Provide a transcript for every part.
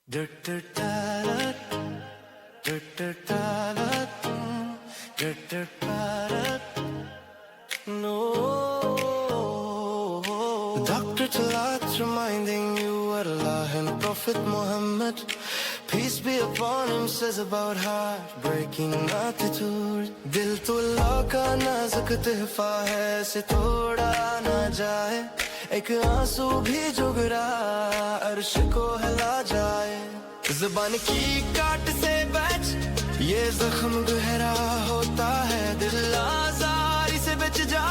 No, Dr. Talat's reminding you what Allah and Prophet Muhammad, peace be upon him, says about heartbreaking attitude. दिल तो अल्लाह का नाजुक तोहफा है, से तोड़ा ना जाए, एक आंसू भी जुगरा अर्श को हिला जाए। ज़बान की काट से बच ये जख्म गहरा होता है, दिल आज़ारी से बच जा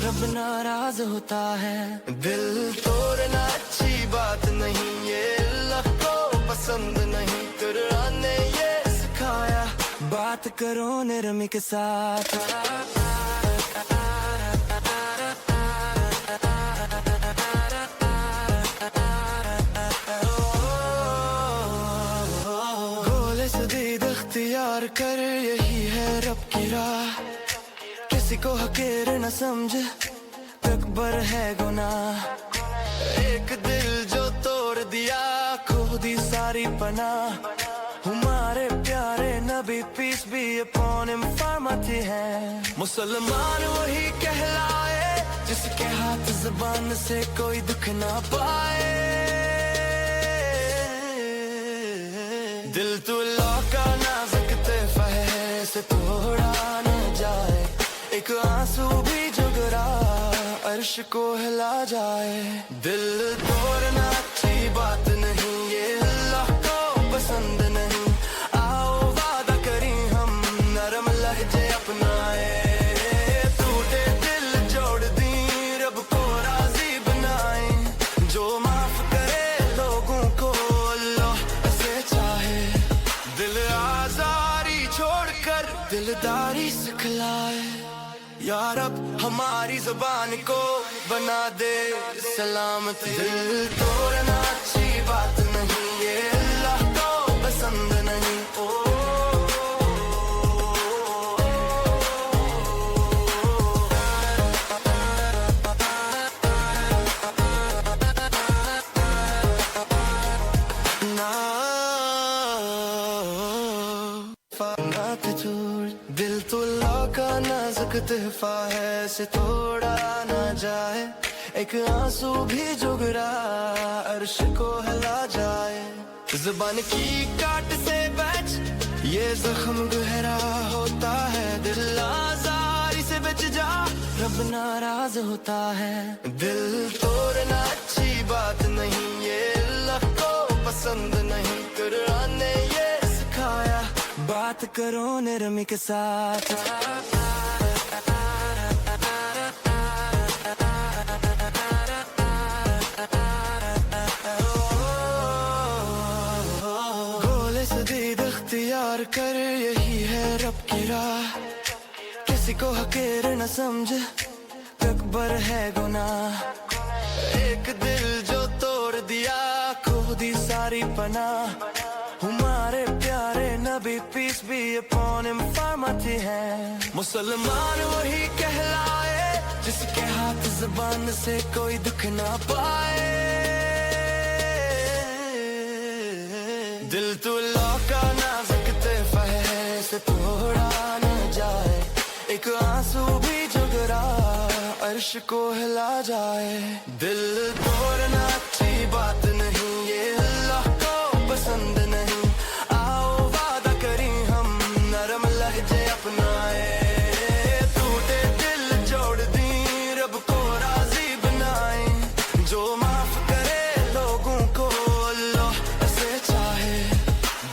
रब नाराज होता है। दिल तोड़ना अच्छी बात नहीं, ये अल्लाह को पसंद नहीं, कुरान ने ये सिखाया, बात करो नरमी के साथ। इख्तियार कर, यही है रब की राह, किसी को हकीर न समझ, अकबर है गुनाह। एक दिल जो तोड़ दिया, खो दी सारी पनाह। हमारे प्यारे नबी पीस भी अपॉन हिम फरमाते हैं, मुसलमान वही कहलाए जिसके हाथ ज़बान से कोई दुख ना पाए। दिल तो लौका नाजुक तोहफा है, से तोड़ा न जाए, एक आंसू भी जुगरा अर्श को हिला जाए। दिल तोड़ना अच्छी बात नहीं, ये अल्लाह को पसंद नहीं, आओ वादा करें हम नरम लहजे अपनाए। टूटे दिल जोड़ दी रब को राजी बनाए, जो माफ करे लोगों को अल्लाह ऐसे चाहे। दिल आज़ारी छोड़कर दिलदारी सिखलाए, या रब हमारी ज़बान को बना दे सलामत। दिल तोड़ना अच्छी बात नहीं, ये अल्लाह को पसंद नहीं। ओ दिल तो अल्लाह का नाजुक तोहफा है, से तोड़ा ना जाए, एक आंसू भी जुगरा अर्श को हिला जाए। ज़बान की काट से बच ये जख्म गहरा होता है, दिल आज़ारी से बच जा रब नाराज होता है। दिल तोड़ना अच्छी बात नहीं, ये अल्लाह को पसंद नहीं, कुरान ने ये सिखाया, बात करो नरमी के साथ। गोले से दीद इख्तियार कर, यही है रब की राह, किसी को हकीर न समझ, अकबर है गुनाह। एक दिल जो तोड़ दिया, खो दी सारी पनाह। हमारे प्यारे नबी पीस भी अपॉन हिम फरमाते हैं, मुसलमान वही कहलाए जिसके हाथ ज़बान से कोई दुख ना पाए। दिल तो लौका नाजुक तोहफा है, से तोड़ा न जाए, एक आंसू भी जुगरा अर्श को हिला जाए। दिल तोड़ना अच्छी बात नहीं, ये अल्लाह को पसंद नहीं, आओ वादा करें हम नरम लहजे अपनाए। टूटे दिल जोड़ दी रब को राजी बनाए, जो माफ करे लोगों को अल्लाह ऐसे चाहे।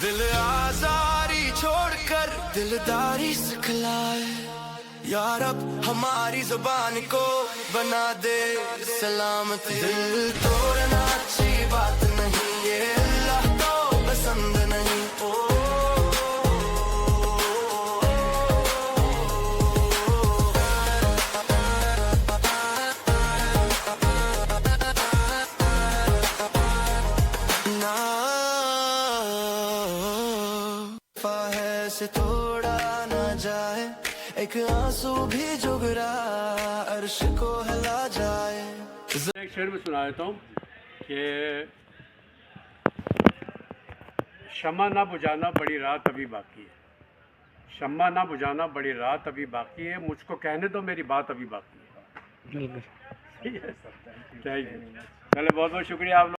दिल आज़ारी छोड़कर दिलदारी सिखलाए, या रब हमारी ज़बान को बना दे सलामत। दिल तोड़ना अच्छी बात नहीं, ये अल्लाह को पसंद नहीं। ओ ना है, से तोड़ा ना जाए, एक आंसू भी जुगरा अर्श को हिला जाए। एक शेर में सुना देता हूँ कि शम्मा ना बुझाना बड़ी रात अभी बाकी है, शम्मा ना बुझाना बड़ी रात अभी बाकी है, मुझको कहने दो मेरी बात अभी बाकी है। बिल्कुल। ठीक है, थैंक यू। चलो बहुत बहुत शुक्रिया आप लोग।